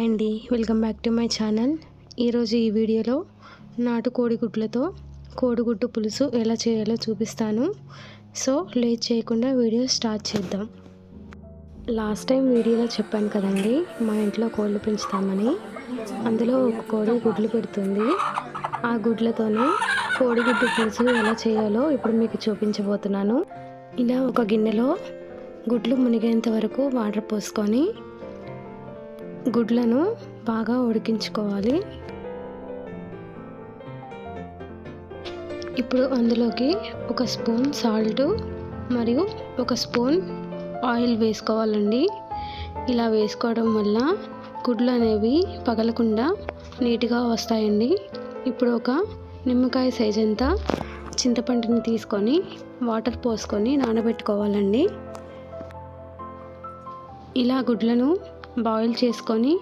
Hi అండి, welcome back to my channel. ఈరోజు ఈ వీడియోలో నాటు కోడిగుడ్లతో కోడిగుడ్డు పులుసు ఎలా చేయాలో చూపిస్తాను. సో లేట్ చేయకుండా వీడియో స్టార్ట్ చేద్దాం. లాస్ట్ టైం వీడియోలో చెప్పాను కదండి, మా ఇంట్లో కోళ్ళు పెంచుతామని. అందులో ఒక కోడి గుడ్లు పెడుతుంది. ఆ గుడ్లతోనే కోడిగుడ్డు పులుసు ఎలా చేయాలో ఇప్పుడు మీకు చూపించబోతున్నాను. ఇలా ఒక గిన్నెలో గుడ్లు మునిగేంత వరకు వాటర్ పోసుకొని గుడ్లను బాగా ఉడికించుకోవాలి. ఇప్పుడు అందులోకి ఒక స్పూన్ సాల్ట్ మరియు ఒక స్పూన్ ఆయిల్ వేసుకోవాలండి. ఇలా వేసుకోవడం వల్ల గుడ్లు అనేవి పగలకుండా నీట్గా వస్తాయండి. ఇప్పుడు ఒక నిమ్మకాయ సైజ్ అంతా చింతపండుని తీసుకొని వాటర్ పోసుకొని నానబెట్టుకోవాలండి. ఇలా గుడ్లను బాయిల్ చేసుకొని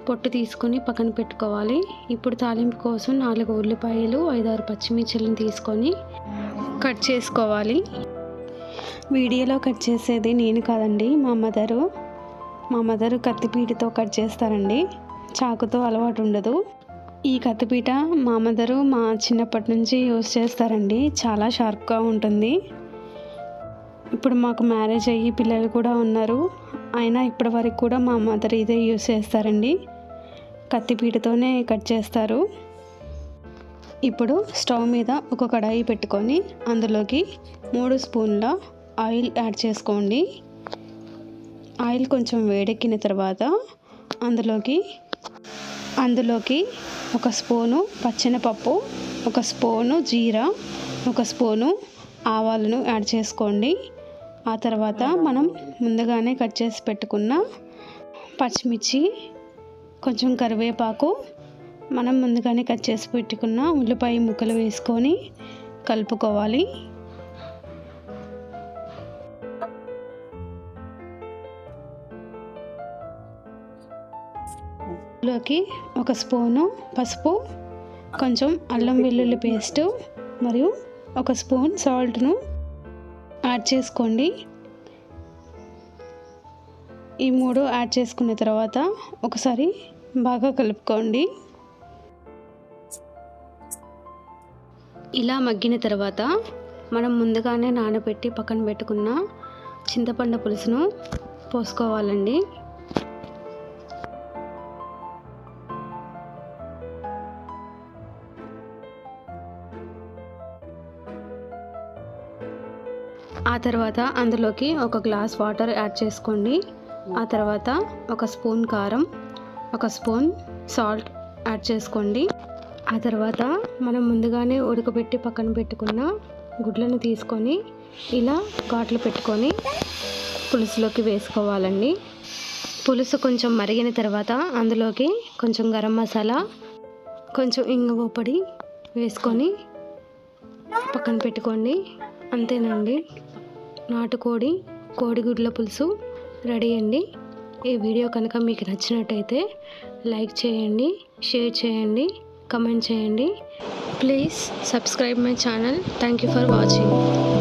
పొట్టు తీసుకొని పక్కన పెట్టుకోవాలి. ఇప్పుడు తాలింపు కోసం 4 ఉల్లిపాయలు 5-6 పచ్చిమిర్చిలను తీసుకొని కట్ చేసుకోవాలి. వీడియోలో కట్ చేసేది నేను కాదండి, మా మదరు కత్తిపీటతో కట్ చేస్తారండి. చాకుతో అలవాటు ఉండదు. ఈ కత్తిపీట మా మదరు మా చిన్నప్పటి నుంచి యూజ్ చేస్తారండి. చాలా షార్ప్గా ఉంటుంది. ఇప్పుడు మాకు మ్యారేజ్ అయ్యి పిల్లలు కూడా ఉన్నారు. అయినా ఇప్పటి వరకు కూడా మా మదర్ ఇదే యూజ్ చేస్తారండి. కత్తిపీటతోనే కట్ చేస్తారు. ఇప్పుడు స్టవ్ మీద ఒక కడాయి పెట్టుకొని అందులోకి 3 స్పూన్ల ఆయిల్ యాడ్ చేసుకోండి. ఆయిల్ కొంచెం వేడెక్కిన తర్వాత అందులోకి 1 స్పూను పచ్చెనపప్పు, 1 స్పూను జీరా, 1 స్పూను ఆవాలను యాడ్ చేసుకోండి. ఆ తర్వాత మనం ముందుగానే కట్ చేసి పెట్టుకున్న పచ్చిమిర్చి, కొంచెం కరివేపాకు, మనం ముందుగానే కట్ చేసి పెట్టుకున్న ఉల్లిపాయ ముక్కలు వేసుకొని కలుపుకోవాలి. ఇందులోకి 1 స్పూను పసుపు, కొంచెం అల్లం వెల్లుల్లి పేస్టు మరియు 1 స్పూన్ సాల్ట్ను యాడ్ చేసుకోండి. ఈ 3 యాడ్ చేసుకున్న తర్వాత ఒకసారి బాగా కలుపుకోండి. ఇలా మగ్గిన తర్వాత మనం ముందుగానే నానబెట్టి పక్కన పెట్టుకున్న చింతపండు పులుసును పోసుకోవాలండి. ఆ తర్వాత అందులోకి 1 గ్లాస్ వాటర్ యాడ్ చేసుకోండి. ఆ తర్వాత 1 స్పూన్ కారం, 1 స్పూన్ సాల్ట్ యాడ్ చేసుకోండి. ఆ తర్వాత మనం ముందుగానే ఉడకబెట్టి పక్కన పెట్టుకున్న గుడ్లను తీసుకొని ఇలా ఘాట్లు పెట్టుకొని పులుసులోకి వేసుకోవాలండి. పులుసు కొంచెం మరిగిన తర్వాత అందులోకి కొంచెం గరం మసాలా, కొంచెం ఇంగువ పొడి వేసుకొని పక్కన పెట్టుకోండి. అంతేనండి, కోడిగుడ్ల పులుసు రెడీ అండి. ఈ వీడియో కనుక మీకు నచ్చినట్టయితే లైక్ చేయండి, షేర్ చేయండి, కమెంట్ చేయండి. Please subscribe my channel. Thank you for watching.